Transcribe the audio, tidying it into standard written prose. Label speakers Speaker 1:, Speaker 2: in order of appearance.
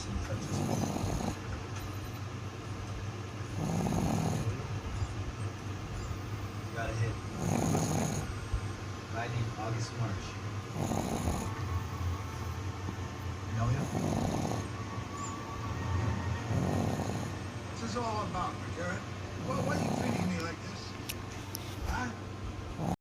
Speaker 1: Jason Francisco. Got a hit. Guy named August March. You know him?
Speaker 2: What's this all about, McGarrett? What are you